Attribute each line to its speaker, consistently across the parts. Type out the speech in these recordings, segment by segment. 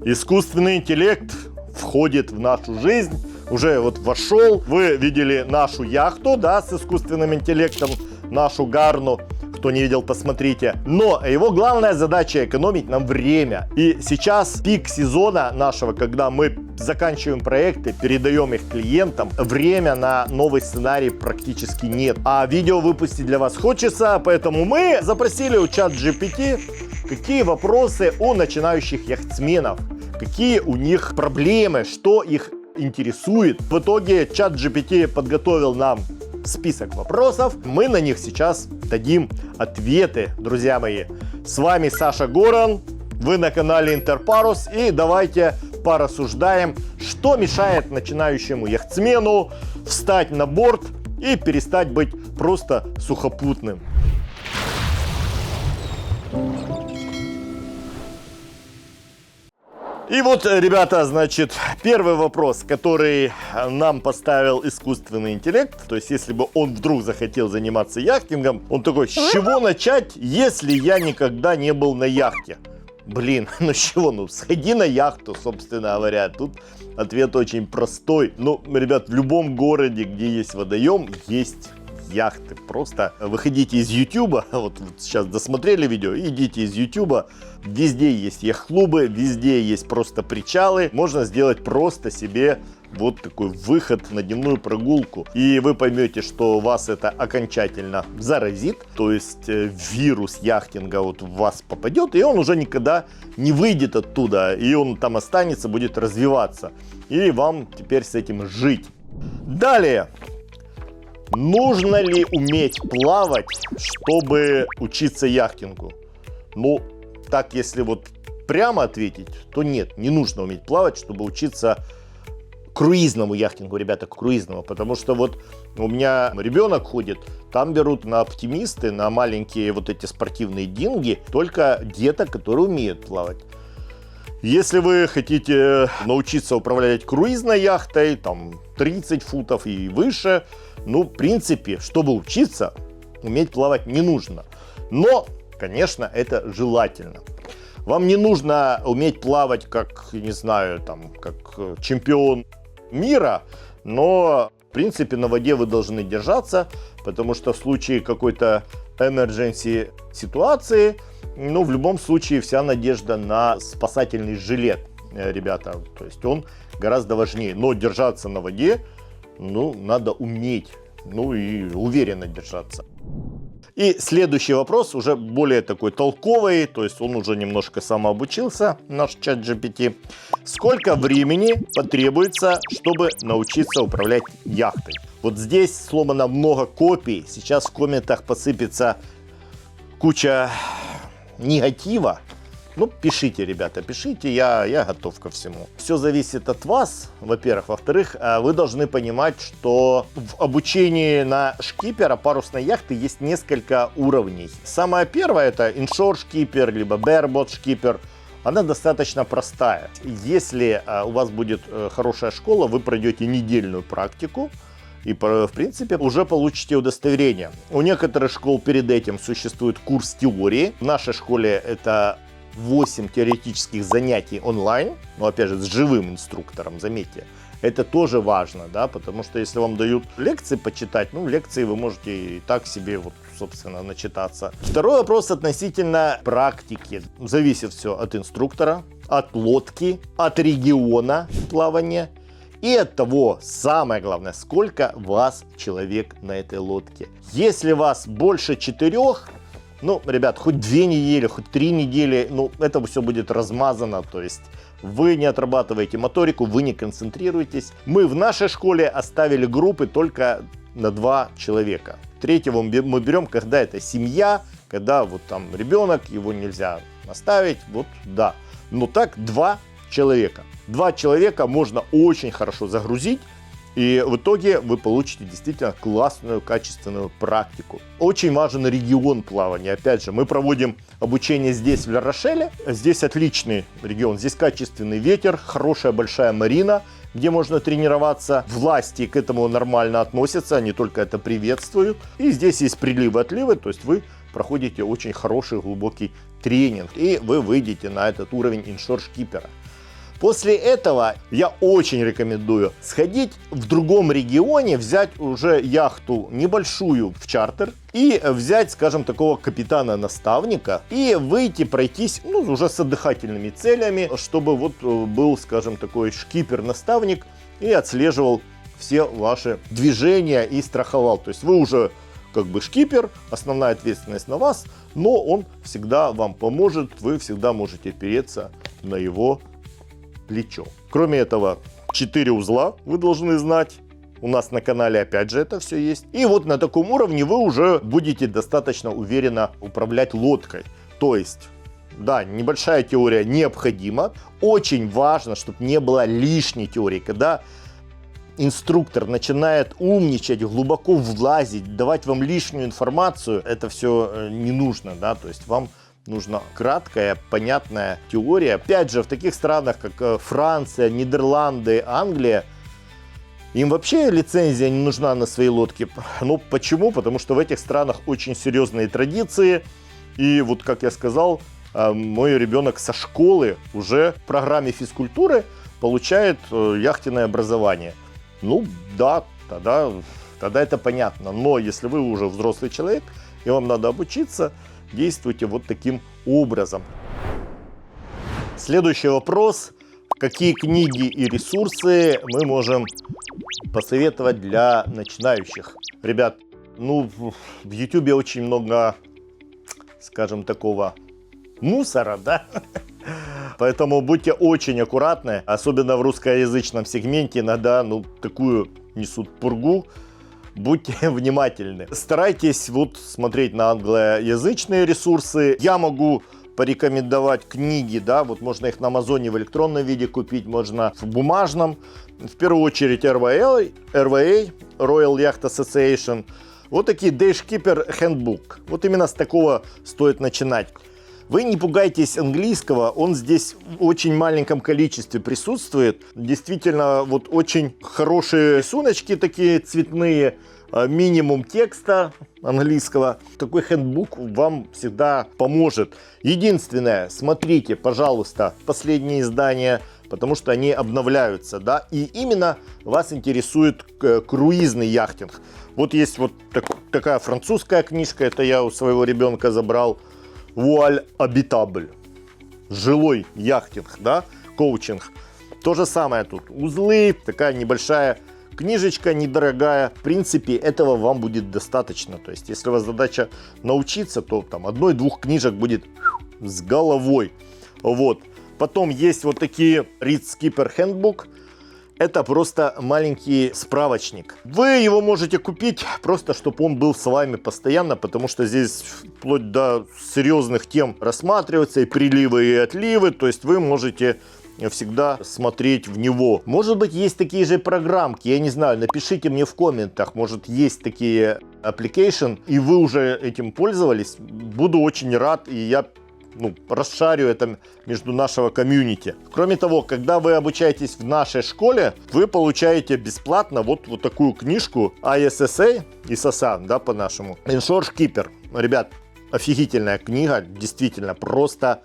Speaker 1: Искусственный интеллект входит в нашу жизнь, уже вот вошел. Вы видели нашу яхту, да, с искусственным интеллектом, нашу Гарну. Кто не видел, посмотрите. Но его главная задача экономить нам время. И сейчас пик сезона нашего, когда мы заканчиваем проекты, передаем их клиентам, время на новый сценарий практически нет. А видео выпустить для вас хочется, поэтому мы запросили у ChatGPT, какие вопросы у начинающих яхтсменов, какие у них проблемы, что их интересует. В итоге ChatGPT подготовил нам список вопросов. Мы на них сейчас дадим ответы, друзья мои. С вами Саша Горан, вы на канале Интерпарус, и давайте порассуждаем, что мешает начинающему яхтсмену встать на борт и перестать быть просто сухопутным. И вот, ребята, значит, первый вопрос, который нам поставил искусственный интеллект. То есть, если бы он вдруг захотел заниматься яхтингом, он такой: с чего начать, если я никогда не был на яхте? Блин, ну с чего? Ну, сходи на яхту, собственно говоря. Тут ответ очень простой. Ну, ребят, в любом городе, где есть водоем, есть яхты. Просто выходите из Ютуба, вот сейчас досмотрели видео, идите из Ютуба, везде есть яхт-клубы, везде есть просто причалы, можно сделать просто себе вот такой выход на дневную прогулку, и вы поймете, что вас это окончательно заразит, то есть вирус яхтинга вот в вас попадет, и он уже никогда не выйдет оттуда, и он там останется, будет развиваться, и вам теперь с этим жить. Далее. Нужно ли уметь плавать, чтобы учиться яхтингу? Ну, так если вот прямо ответить, то нет, не нужно уметь плавать, чтобы учиться круизному яхтингу, ребята, круизному. Потому что вот у меня ребенок ходит, там берут на оптимисты, на маленькие вот эти спортивные динги только деток, которые умеют плавать. Если вы хотите научиться управлять круизной яхтой, там 30 футов и выше, ну, в принципе, чтобы учиться, уметь плавать не нужно. Но, конечно, это желательно. Вам не нужно уметь плавать как, не знаю, там, как чемпион мира, но, в принципе, на воде вы должны держаться, потому что в случае какой-то emergency ситуации, ну, в любом случае, вся надежда на спасательный жилет, ребята. То есть он гораздо важнее. Но держаться на воде, ну, надо уметь, ну и уверенно держаться. И следующий вопрос уже более такой толковый, то есть он уже немножко самообучился, наш ChatGPT. Сколько времени потребуется, чтобы научиться управлять яхтой? Вот здесь сломано много копий, сейчас в комментах посыпется куча негатива. Ну, пишите, ребята, пишите, я готов ко всему. Все зависит от вас, во-первых. Во-вторых, вы должны понимать, что в обучении на шкипера парусной яхты есть несколько уровней. Самое первое — это иншор шкипер, либо баребот шкипер. Она достаточно простая. Если у вас будет хорошая школа, вы пройдете недельную практику. И, в принципе, уже получите удостоверение. У некоторых школ перед этим существует курс теории. В нашей школе это 8 теоретических занятий онлайн. Но, опять же, с живым инструктором, заметьте. Это тоже важно, да, потому что если вам дают лекции почитать, ну, лекции вы можете и так себе, вот, собственно, начитаться. Второй вопрос относительно практики. Зависит все от инструктора, от лодки, от региона плавания. И от того, самое главное, сколько вас человек на этой лодке. Если вас больше 4, ну, ребят, хоть 2 недели, хоть 3 недели, ну, это все будет размазано. То есть вы не отрабатываете моторику, вы не концентрируетесь. Мы в нашей школе оставили группы только на 2 человека. Третьего мы берем, когда это семья, когда вот там ребенок, его нельзя оставить, вот, да. Но так 2 человека. 2 человека можно очень хорошо загрузить, и в итоге вы получите действительно классную, качественную практику. Очень важен регион плавания. Опять же, мы проводим обучение здесь, в Ля-Рошеле. Здесь отличный регион, здесь качественный ветер, хорошая большая марина, где можно тренироваться. Власти к этому нормально относятся, они только это приветствуют. И здесь есть приливы, отливы, то есть вы проходите очень хороший, глубокий тренинг, и вы выйдете на этот уровень иншор-шкипера. После этого я очень рекомендую сходить в другом регионе, взять уже яхту небольшую в чартер и взять, скажем, такого капитана-наставника и выйти пройтись, ну, уже с отдыхательными целями, чтобы вот был, скажем, такой шкипер-наставник и отслеживал все ваши движения и страховал. То есть вы уже как бы шкипер, основная ответственность на вас, но он всегда вам поможет, вы всегда можете опереться на его плечо. Кроме этого, 4 узла вы должны знать. У нас на канале опять же это все есть. И вот на таком уровне вы уже будете достаточно уверенно управлять лодкой. То есть, да, небольшая теория необходима. Очень важно, чтобы не было лишней теории. Когда инструктор начинает умничать, глубоко влазить, давать вам лишнюю информацию, это все не нужно, да, то есть вам нужна краткая, понятная теория. Опять же, в таких странах, как Франция, Нидерланды, Англия, им вообще лицензия не нужна на свои лодки. Ну, почему? Потому что в этих странах очень серьезные традиции. И вот, как я сказал, мой ребенок со школы уже в программе физкультуры получает яхтенное образование. Ну, да, тогда это понятно. Но если вы уже взрослый человек, и вам надо обучиться, действуйте вот таким образом. Следующий вопрос. Какие книги и ресурсы мы можем посоветовать для начинающих? Ребят, ну, в YouTube очень много, скажем, такого мусора, да? Поэтому будьте очень аккуратны, особенно в русскоязычном сегменте иногда, ну, такую несут пургу. Будьте внимательны. Старайтесь вот смотреть на англоязычные ресурсы. Я могу порекомендовать книги, да, вот можно их на Амазоне в электронном виде купить, можно в бумажном. В первую очередь RVA, Royal Yacht Association. Вот такие Daykeeper Handbook. Вот именно с такого стоит начинать. Вы не пугайтесь английского, он здесь в очень маленьком количестве присутствует. Действительно, вот очень хорошие рисуночки такие цветные, минимум текста английского. Такой хендбук вам всегда поможет. Единственное, смотрите, пожалуйста, последние издания, потому что они обновляются, да, и именно вас интересует круизный яхтинг. Вот есть вот такая французская книжка, это я у своего ребенка забрал. Вуаль Habitable. Жилой яхтинг, да, коучинг. То же самое тут. Узлы, такая небольшая книжечка, недорогая. В принципе, этого вам будет достаточно. То есть, если у вас задача научиться, то там 1-2 книжек будет с головой. Вот. Потом есть вот такие Reed Skipper Handbook. Это просто маленький справочник. Вы его можете купить просто, чтобы он был с вами постоянно, потому что здесь вплоть до серьезных тем рассматриваются и приливы, и отливы. То есть вы можете всегда смотреть в него. Может быть, есть такие же программки, я не знаю, напишите мне в комментах, может, есть такие application, и вы уже этим пользовались. Буду очень рад, и я расшарю это между нашего комьюнити. Кроме того, когда вы обучаетесь в нашей школе, вы получаете бесплатно вот такую книжку ISSA, ISSA, да, по-нашему. Inshore Skipper. Ребят, офигительная книга, действительно, просто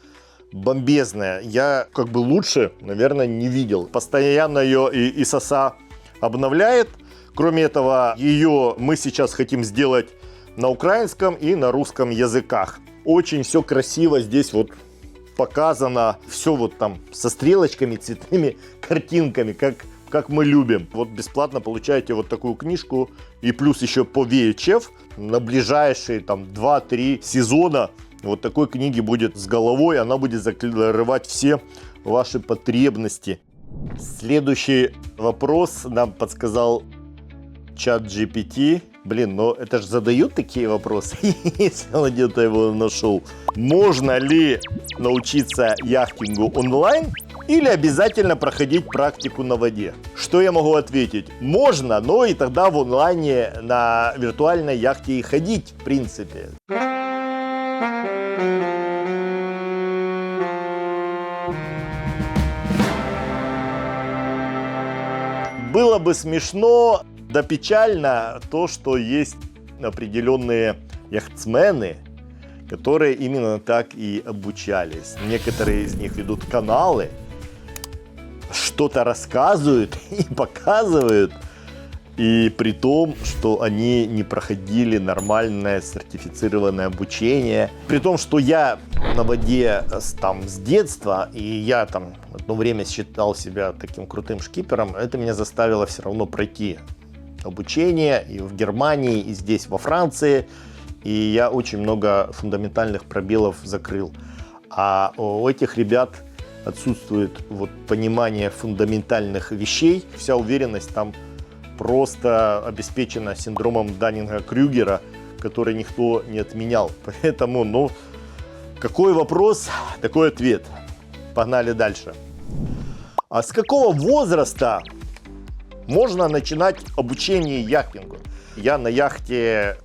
Speaker 1: бомбезная. Я как бы лучше, наверное, не видел. Постоянно ее и ISSA обновляет. Кроме этого, ее мы сейчас хотим сделать на украинском и на русском языках. Очень все красиво здесь вот показано, все вот там со стрелочками, цветными картинками, как мы любим. Вот бесплатно получаете вот такую книжку и плюс еще по VHF на ближайшие там 2-3 сезона вот такой книги будет с головой, она будет закрывать все ваши потребности. Следующий вопрос нам подсказал ChatGPT. Блин, но это же задают такие вопросы, если он где-то его нашел. Можно ли научиться яхтингу онлайн или обязательно проходить практику на воде? Что я могу ответить? Можно, но и тогда в онлайне на виртуальной яхте и ходить, в принципе. Было бы смешно, да печально то, что есть определенные яхтсмены, которые именно так и обучались. Некоторые из них ведут каналы, что-то рассказывают и показывают, и при том, что они не проходили нормальное сертифицированное обучение. При том, что я на воде там с детства, и я там одно время считал себя таким крутым шкипером, это меня заставило все равно пройти обучение и в Германии, и здесь во Франции. И я очень много фундаментальных пробелов закрыл. А у этих ребят отсутствует вот понимание фундаментальных вещей. Вся уверенность там просто обеспечена синдромом Даннинга-Крюгера, который никто не отменял. Поэтому, ну, какой вопрос, такой ответ. Погнали дальше. А с какого возраста можно начинать обучение яхтингу? Я на яхте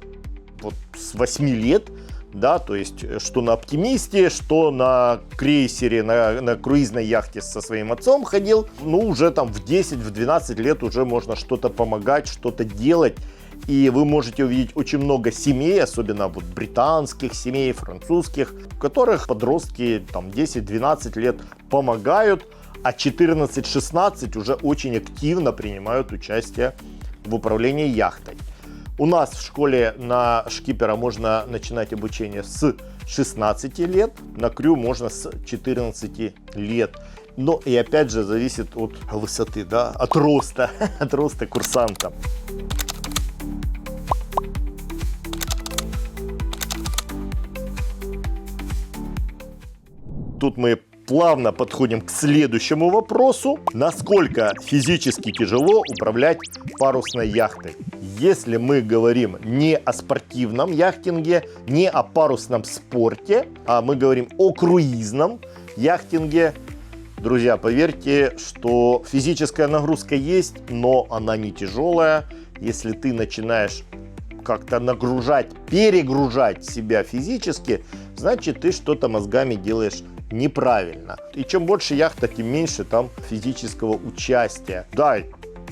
Speaker 1: вот с 8 лет, да, то есть что на Оптимисте, что на крейсере, на круизной яхте со своим отцом ходил. Ну, уже там в 10-12 лет уже можно что-то помогать, что-то делать. И вы можете увидеть очень много семей, особенно вот британских семей, французских, в которых подростки там 10-12 лет помогают, а 14-16 уже очень активно принимают участие в управлении яхтой. У нас в школе на шкипера можно начинать обучение с 16 лет, на крю можно с 14 лет. Но и опять же зависит от высоты, да, от роста курсанта. Тут мы плавно подходим к следующему вопросу. Насколько физически тяжело управлять парусной яхтой? Если мы говорим не о спортивном яхтинге, не о парусном спорте, а мы говорим о круизном яхтинге, друзья, поверьте, что физическая нагрузка есть, но она не тяжелая. Если ты начинаешь как-то нагружать, перегружать себя физически, значит, ты что-то мозгами делаешь неправильно. И чем больше яхта, тем меньше там физического участия. Да,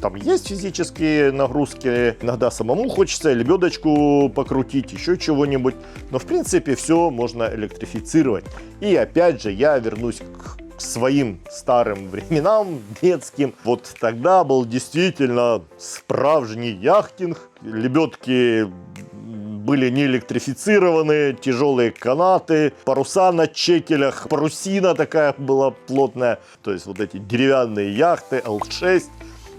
Speaker 1: там есть физические нагрузки, иногда самому хочется лебедочку покрутить, еще чего-нибудь, но в принципе все можно электрифицировать. И опять же я вернусь к своим старым временам детским. Вот тогда был действительно справжний яхтинг, лебедки были не электрифицированы, тяжелые канаты, паруса на чекелях, парусина такая была плотная. То есть вот эти деревянные яхты Л-6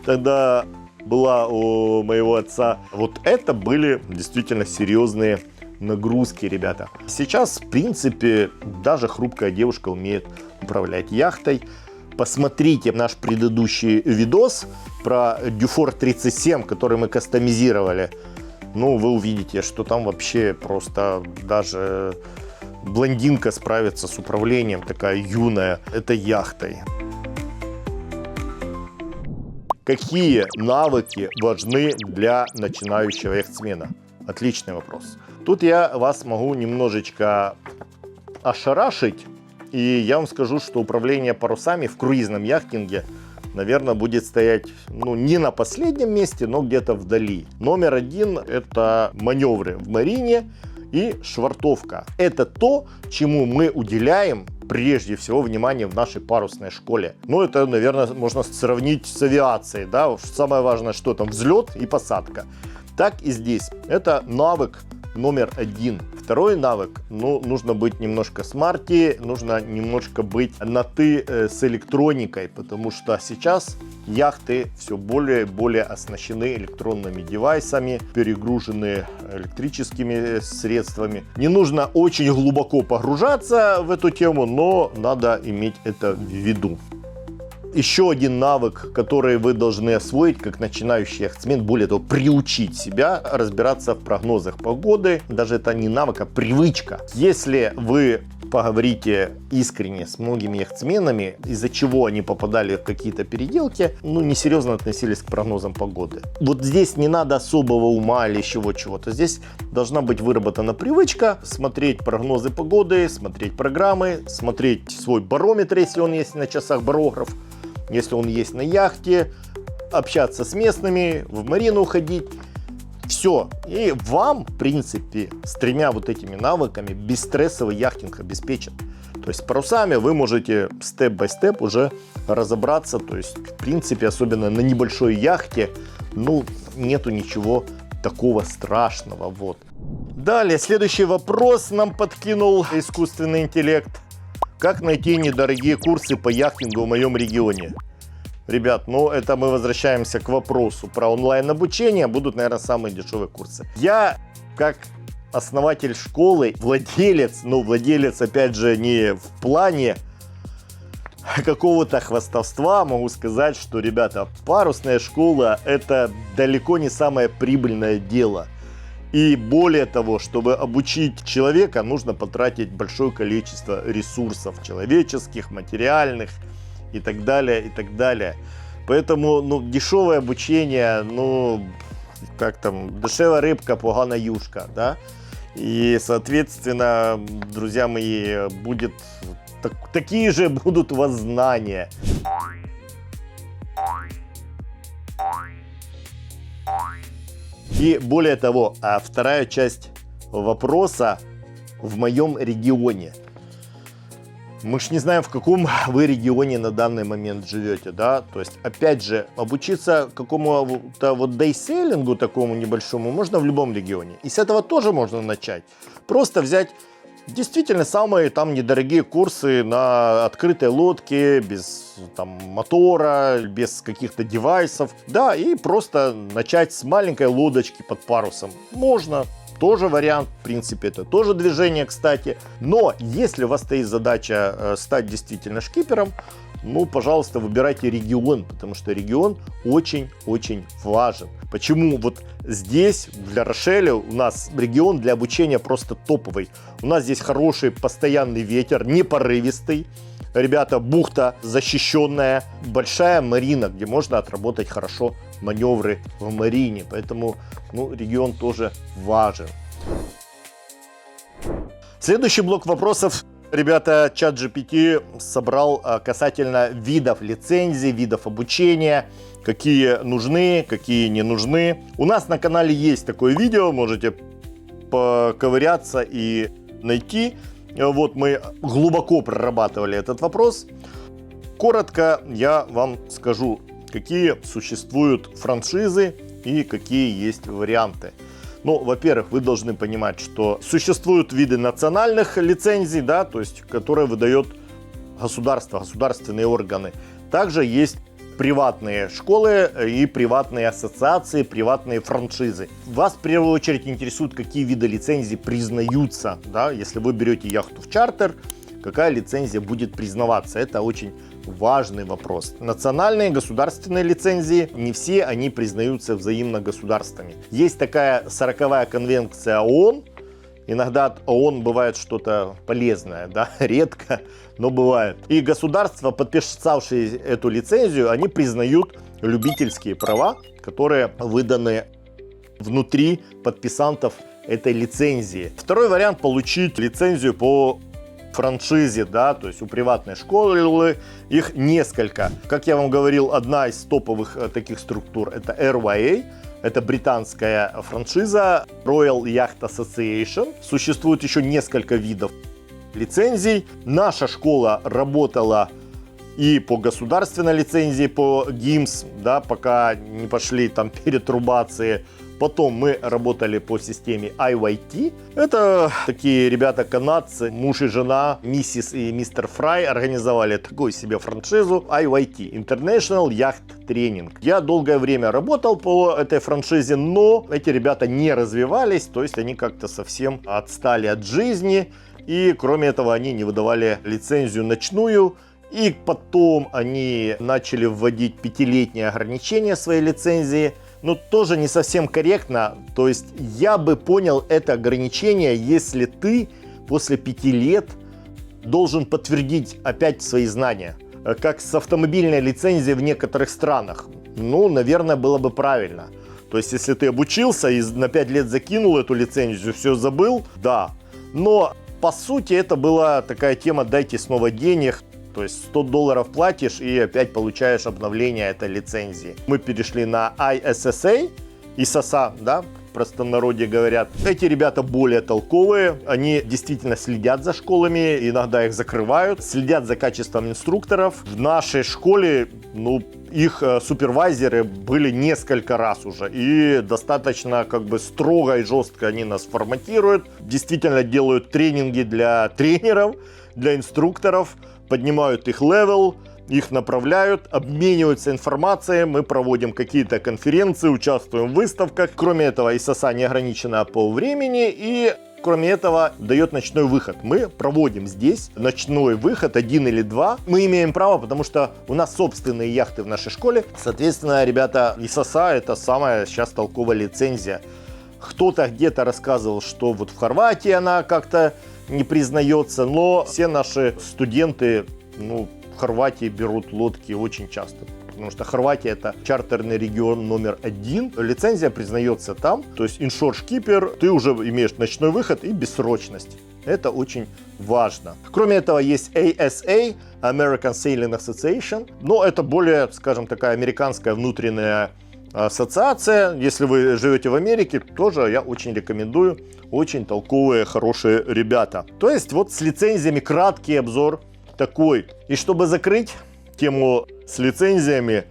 Speaker 1: тогда была у моего отца. Вот это были действительно серьезные нагрузки, ребята. Сейчас, в принципе, даже хрупкая девушка умеет управлять яхтой. Посмотрите наш предыдущий видос про Дюфор 37, который мы кастомизировали. Ну, вы увидите, что там вообще просто даже блондинка справится с управлением, такая юная, этой яхтой. Какие навыки важны для начинающего яхтсмена? Отличный вопрос. Тут я вас могу немножечко ошарашить, и я вам скажу, что управление парусами в круизном яхтинге, наверное, будет стоять, ну, не на последнем месте, но где-то вдали. Номер один – это маневры в марине и швартовка. Это то, чему мы уделяем прежде всего внимание в нашей парусной школе. Ну, это, наверное, можно сравнить с авиацией, да. Самое важное, что там взлет и посадка. Так и здесь. Это навык номер один. Второй навык, ну, нужно быть немножко смарти, нужно немножко быть на «ты» с электроникой, потому что сейчас яхты все более и более оснащены электронными девайсами, перегружены электрическими средствами. Не нужно очень глубоко погружаться в эту тему, но надо иметь это в виду. Еще один навык, который вы должны освоить как начинающий яхтсмен, более того, приучить себя разбираться в прогнозах погоды. Даже это не навык, а привычка. Если вы поговорите искренне с многими яхтсменами, из-за чего они попадали в какие-то переделки, ну, несерьезно относились к прогнозам погоды. Вот здесь не надо особого ума или чего-то. Здесь должна быть выработана привычка смотреть прогнозы погоды, смотреть программы, смотреть свой барометр, если он есть на часах, барограф. Если он есть на яхте, общаться с местными, в марину ходить. Все. И вам, в принципе, с тремя вот этими навыками бесстрессовый яхтинг обеспечен. То есть с парусами вы можете степ-бай-степ уже разобраться. То есть, в принципе, особенно на небольшой яхте, ну, нету ничего такого страшного. Вот. Далее, следующий вопрос нам подкинул искусственный интеллект. Как найти недорогие курсы по яхтингу в моем регионе? Ребят, ну это мы возвращаемся к вопросу про онлайн-обучение. Будут, наверное, самые дешевые курсы. Я, как основатель школы, владелец, но владелец, опять же, не в плане какого-то хвастовства, могу сказать, что, ребята, парусная школа – это далеко не самое прибыльное дело. И более того, чтобы обучить человека, нужно потратить большое количество ресурсов человеческих, материальных и так далее, и так далее. Поэтому, ну, дешевое обучение, ну, как там, дешева рыбка, погана юшка, да? И, соответственно, друзья мои, будет, такие же будут у вас знания. И более того, вторая часть вопроса в моем регионе. Мы ж не знаем, в каком вы регионе на данный момент живете, да? То есть, опять же, обучиться какому-то вот дейсейлингу такому небольшому можно в любом регионе. И с этого тоже можно начать. Просто взять действительно самые там недорогие курсы на открытой лодке, без там мотора, без каких-то девайсов. Да, и просто начать с маленькой лодочки под парусом. Можно. Тоже вариант, в принципе, это тоже движение, кстати. Но если у вас стоит задача стать действительно шкипером, ну, пожалуйста, выбирайте регион, потому что регион очень-очень важен. Почему вот здесь, в Ля-Рошеле, у нас регион для обучения просто топовый. У нас здесь хороший постоянный ветер, не порывистый. Ребята, бухта защищенная, большая марина, где можно отработать хорошо маневры в марине. Поэтому, ну, регион тоже важен. Следующий блок вопросов, ребята, ChatGPT собрал касательно видов лицензий, видов обучения, какие нужны, какие не нужны. У нас на канале есть такое видео, можете поковыряться и найти. Вот мы глубоко прорабатывали этот вопрос. Коротко я вам скажу, какие существуют франшизы и какие есть варианты. Ну, во-первых, вы должны понимать, что существуют виды национальных лицензий, да, то есть, которые выдает государство, государственные органы. Также есть приватные школы и приватные ассоциации, приватные франшизы. Вас в первую очередь интересует, какие виды лицензий признаются, да? Если вы берете яхту в чартер, какая лицензия будет признаваться. Это очень важный вопрос. Национальные государственные лицензии, не все они признаются взаимно государствами. Есть такая 40-я конвенция ООН. Иногда от ООН бывает что-то полезное, да, редко, но бывает. И государства, подписавшие эту лицензию, они признают любительские права, которые выданы внутри подписантов этой лицензии. Второй вариант — получить лицензию по франшизе, да, то есть у приватной школы их несколько. Как я вам говорил, одна из топовых таких структур — это RYA. Это британская франшиза Royal Yacht Association. Существует еще несколько видов лицензий. Наша школа работала и по государственной лицензии, по ГИМС, да, пока не пошли там перетрубации. Потом мы работали по системе IYT. Это такие ребята-канадцы, муж и жена, миссис и мистер Фрай, организовали такую себе франшизу IYT, International Yacht Training. Я долгое время работал по этой франшизе, но эти ребята не развивались, то есть они как-то совсем отстали от жизни. И кроме этого они не выдавали лицензию ночную. И потом они начали вводить 5-летние ограничения своей лицензии. Но тоже не совсем корректно. То есть я бы понял это ограничение, если ты после 5 лет должен подтвердить опять свои знания. Как с автомобильной лицензией в некоторых странах. Ну, наверное, было бы правильно. То есть если ты обучился и на 5 лет закинул эту лицензию, все забыл, да. Но по сути это была такая тема «дайте снова денег». То есть $100 платишь и опять получаешь обновление этой лицензии. Мы перешли на ISSA, ISSA, да, простонародье говорят. Эти ребята более толковые, они действительно следят за школами, иногда их закрывают, следят за качеством инструкторов. В нашей школе, ну, их супервайзеры были несколько раз уже, и достаточно как бы строго и жестко они нас форматируют, действительно делают тренинги для тренеров, для инструкторов, поднимают их левел, их направляют, обмениваются информацией, мы проводим какие-то конференции, участвуем в выставках. Кроме этого, ИСАСА не ограничена по времени, и кроме этого дает ночной выход. Мы проводим здесь ночной выход, 1 или 2. Мы имеем право, потому что у нас собственные яхты в нашей школе. Соответственно, ребята, ИСАСА это самая сейчас толковая лицензия. Кто-то где-то рассказывал, что вот в Хорватии она как-то не признается, но все наши студенты, ну, в Хорватии берут лодки очень часто, потому что Хорватия это чартерный регион номер 1. Лицензия признается там, то есть иншор-шкипер, ты уже имеешь ночной выход и бессрочность. Это очень важно. Кроме этого есть ASA, American Sailing Association, но это более, скажем, такая американская внутренняя ассоциация. Если вы живете в Америке, тоже я очень рекомендую. Очень толковые, хорошие ребята. То есть вот с лицензиями краткий обзор такой. И чтобы закрыть тему с лицензиями,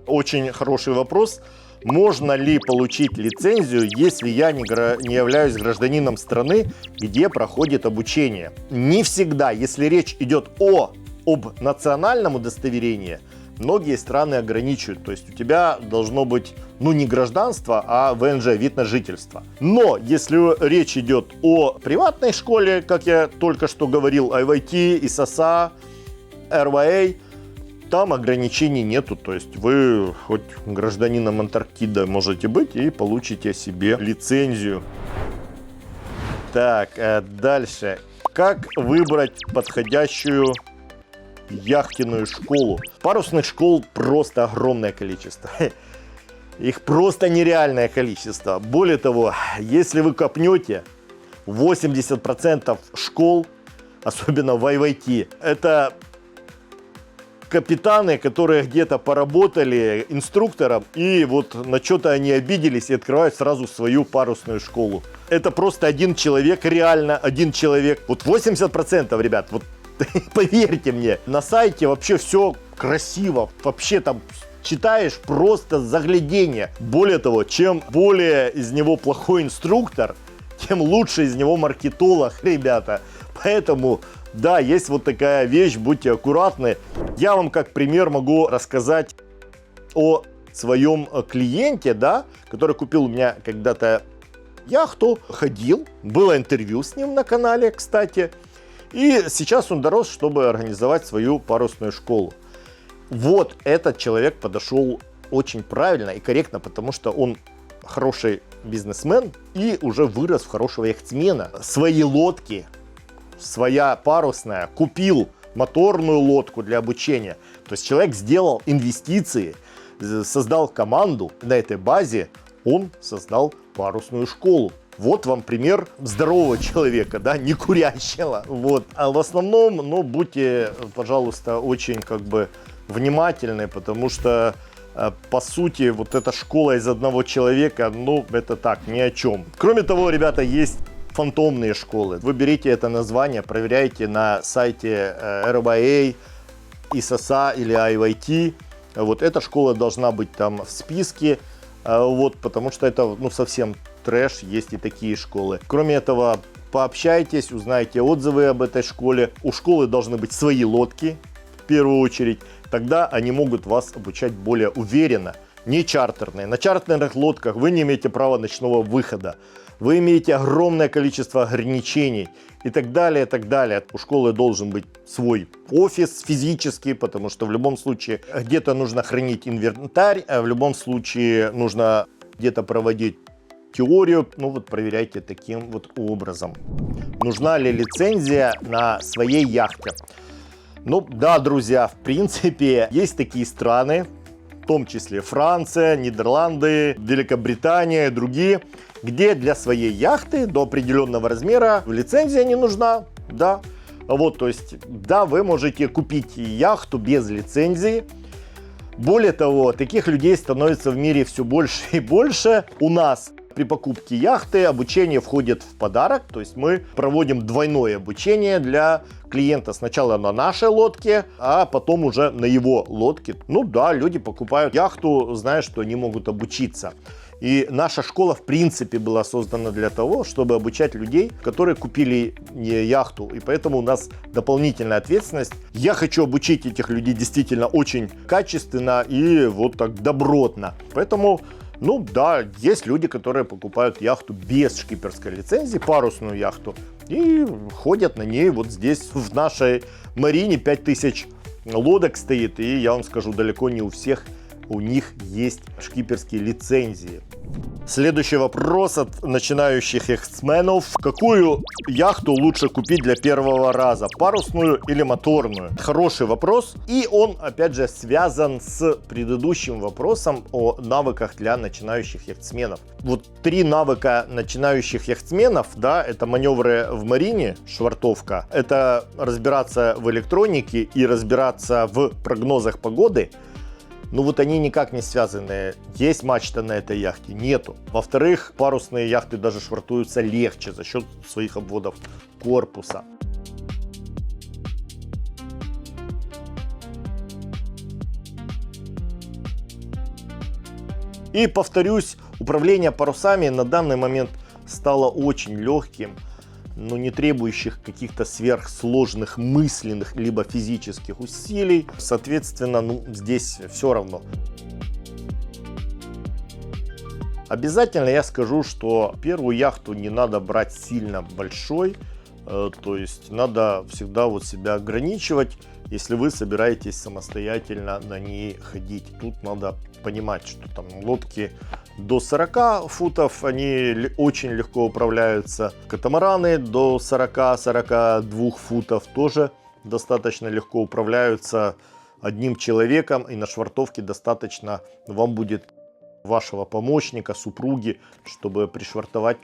Speaker 1: очень хороший вопрос. Можно ли получить лицензию, если я не являюсь гражданином страны, где проходит обучение? Не всегда. Если речь идет об национальном удостоверении, многие страны ограничивают. То есть у тебя должно быть, ну, не гражданство, а ВНЖ, вид на жительство. Но если речь идет о приватной школе, как я только что говорил, IYT, ИСАСА, RYA, там ограничений нету. То есть вы хоть гражданином Антарктиды можете быть и получите себе лицензию. Так, дальше. Как выбрать подходящую яхтенную школу? Парусных школ просто огромное количество. Их просто нереальное количество. Более того, если вы копнете, 80% школ, особенно в IYT, это капитаны, которые где-то поработали инструктором, и вот на что-то они обиделись и открывают сразу свою парусную школу. Это просто один человек, реально один человек. Вот 80%, ребят, вот поверьте мне, на сайте вообще все красиво, вообще там читаешь просто загляденье. Более того, чем более из него плохой инструктор, тем лучше из него маркетолог, ребята. Поэтому, да, есть вот такая вещь, будьте аккуратны. Я вам как пример могу рассказать о своем клиенте, да, который купил у меня когда-то яхту, ходил, было интервью с ним на канале, кстати. И сейчас он дорос, чтобы организовать свою парусную школу. Вот этот человек подошел очень правильно и корректно, потому что он хороший бизнесмен и уже вырос в хорошего яхтсмена. Свои лодки, своя парусная, купил моторную лодку для обучения. То есть человек сделал инвестиции, создал команду. На этой базе он создал парусную школу. Вот вам пример здорового человека, да, не курящего. Вот. А в основном, ну, будьте, пожалуйста, очень как бы внимательны, потому что, по сути, вот эта школа из одного человека, ну, это так, ни о чем. Кроме того, ребята, есть фантомные школы. Вы берите это название, проверяйте на сайте RYA, ИСАСА или IYT. Вот эта школа должна быть там в списке, вот, потому что это, ну, совсем трэш, есть и такие школы. Кроме этого, пообщайтесь, узнайте отзывы об этой школе. У школы должны быть свои лодки, в первую очередь. Тогда они могут вас обучать более уверенно, не чартерные. На чартерных лодках вы не имеете права ночного выхода. Вы имеете огромное количество ограничений и так далее, и так далее. У школы должен быть свой офис физический, потому что в любом случае где-то нужно хранить инвентарь, а в любом случае нужно где-то проводить теорию. Ну вот проверяйте таким вот образом. Нужна ли лицензия на своей яхте? Ну да, друзья, в принципе, есть такие страны, в том числе Франция, Нидерланды, Великобритания и другие, где для своей яхты до определенного размера лицензия не нужна, да. Вот, то есть, да, вы можете купить яхту без лицензии. Более того, таких людей становится в мире все больше и больше. У нас при покупке яхты обучение входит в подарок, то есть мы проводим двойное обучение для клиента. Сначала на нашей лодке, а потом уже на его лодке. Ну да, люди покупают яхту, зная, что они могут обучиться. И наша школа, в принципе, была создана для того, чтобы обучать людей, которые купили яхту. И поэтому у нас дополнительная ответственность. Я хочу обучить этих людей действительно очень качественно и вот так добротно. Поэтому, ну да, есть люди, которые покупают яхту без шкиперской лицензии, парусную яхту, и ходят на ней. Вот здесь в нашей марине 5000 лодок стоит. И я вам скажу, далеко не у всех у них есть шкиперские лицензии. Следующий вопрос от начинающих яхтсменов. Какую яхту лучше купить для первого раза? Парусную или моторную? Хороший вопрос. И он, опять же, связан с предыдущим вопросом о навыках для начинающих яхтсменов. Вот 3 навыка начинающих яхтсменов, да, это маневры в марине, швартовка, это разбираться в электронике и разбираться в прогнозах погоды. Ну вот они никак не связаны. Есть мачта на этой яхте? Нету. Во-вторых, парусные яхты даже швартуются легче за счет своих обводов корпуса. И повторюсь, управление парусами на данный момент стало очень легким, но не требующих каких-то сверхсложных мысленных либо физических усилий. Соответственно, ну, здесь все равно. Обязательно я скажу, что первую яхту не надо брать сильно большой. То есть надо всегда вот себя ограничивать, если вы собираетесь самостоятельно на ней ходить. Тут надо понимать, что там лодки до 40 футов, они очень легко управляются. Катамараны до 40-42 футов тоже достаточно легко управляются одним человеком. И на швартовке достаточно вам будет вашего помощника, супруги, чтобы пришвартовать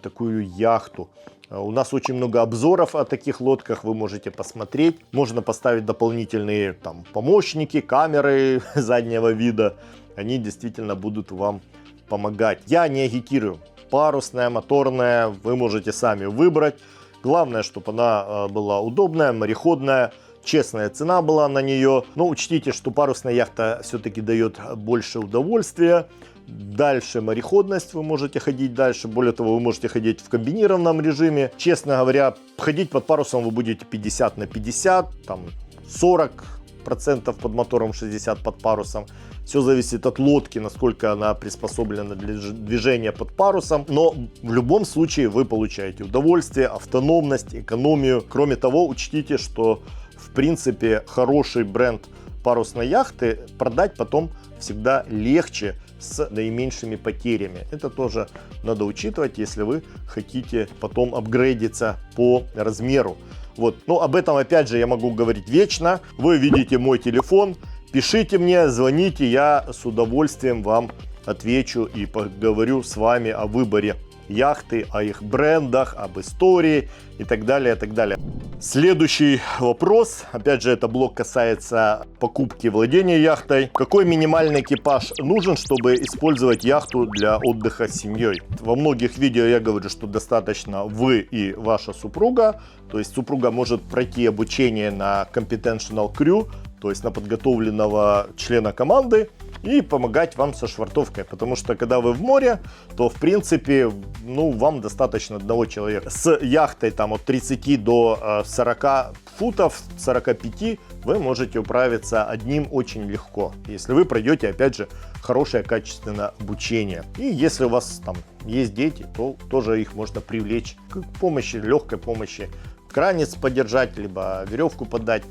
Speaker 1: такую яхту. У нас очень много обзоров о таких лодках, вы можете посмотреть. Можно поставить дополнительные там помощники, камеры заднего вида. Они действительно будут вам помогать. Я не агитирую. Парусная, моторная, вы можете сами выбрать. Главное, чтобы она была удобная, мореходная. Честная цена была на нее. Но учтите, что парусная яхта все-таки дает больше удовольствия. Дальше мореходность, вы можете ходить дальше. Более того, вы можете ходить в комбинированном режиме. Честно говоря, ходить под парусом вы будете 50 на 50, там 40% под мотором, 60% под парусом. Все зависит от лодки, насколько она приспособлена для движения под парусом. Но в любом случае вы получаете удовольствие, автономность, экономию. Кроме того, учтите, что в принципе хороший бренд парусной яхты продать потом всегда легче, с наименьшими потерями. Это тоже надо учитывать, если вы хотите потом апгрейдиться по размеру. Вот. Но об этом опять же я могу говорить вечно. Вы видите мой телефон, пишите мне, звоните, я с удовольствием вам отвечу и поговорю с вами о выборе яхты, о их брендах, об истории и так далее, и так далее. Следующий вопрос, опять же, это блок касается покупки, владения яхтой. Какой минимальный экипаж нужен, чтобы использовать яхту для отдыха с семьей? Во многих видео я говорю, что достаточно вы и ваша супруга. То есть супруга может пройти обучение на Computational Crew, то есть на подготовленного члена команды, и помогать вам со швартовкой. Потому что когда вы в море, то в принципе, ну, вам достаточно одного человека. С яхтой там от 30 до 40 футов, 45 вы можете управиться одним очень легко, если вы пройдете, опять же, хорошее качественное обучение. И если у вас там есть дети, то тоже их можно привлечь к помощи, легкой помощи. Кранец подержать, либо веревку подать.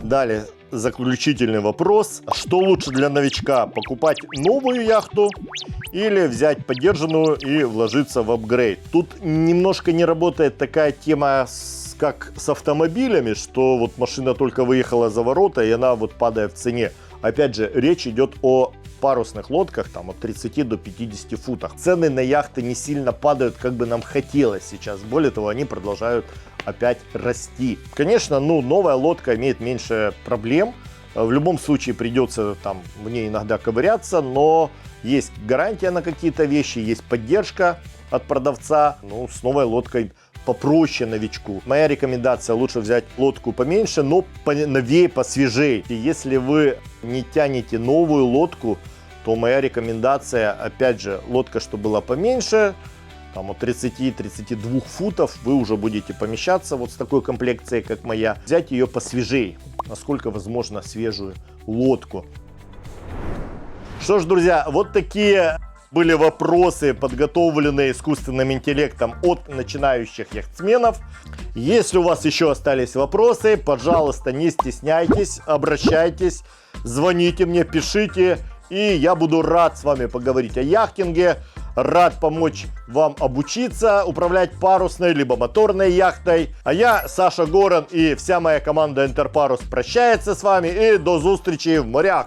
Speaker 1: Далее, заключительный вопрос. Что лучше для новичка? Покупать новую яхту или взять подержанную и вложиться в апгрейд? Тут немножко не работает такая тема, как с автомобилями, что вот машина только выехала за ворота и она вот падает в цене. Опять же, речь идет о парусных лодках там от 30 до 50 футах. Цены на яхты не сильно падают, как бы нам хотелось сейчас. Более того, они продолжают опять расти. Конечно, новая лодка имеет меньше проблем. В любом случае придется там в ней иногда ковыряться, но есть гарантия на какие-то вещи, есть поддержка от продавца. С новой лодкой попроще новичку. Моя рекомендация: лучше взять лодку поменьше, но поновее, посвежее. И если вы не тянете новую лодку, то моя рекомендация, опять же, лодка, что была поменьше, там от 30-32 футов, вы уже будете помещаться вот с такой комплекцией, как моя. Взять ее посвежее, насколько возможно свежую лодку. Что ж, друзья, вот такие были вопросы, подготовленные искусственным интеллектом от начинающих яхтсменов. Если у вас еще остались вопросы, пожалуйста, не стесняйтесь, обращайтесь, звоните мне, пишите, и я буду рад с вами поговорить о яхтинге, рад помочь вам обучиться управлять парусной либо моторной яхтой. А я, Саша Горан, и вся моя команда Интерпарус прощается с вами, и до встречи в морях!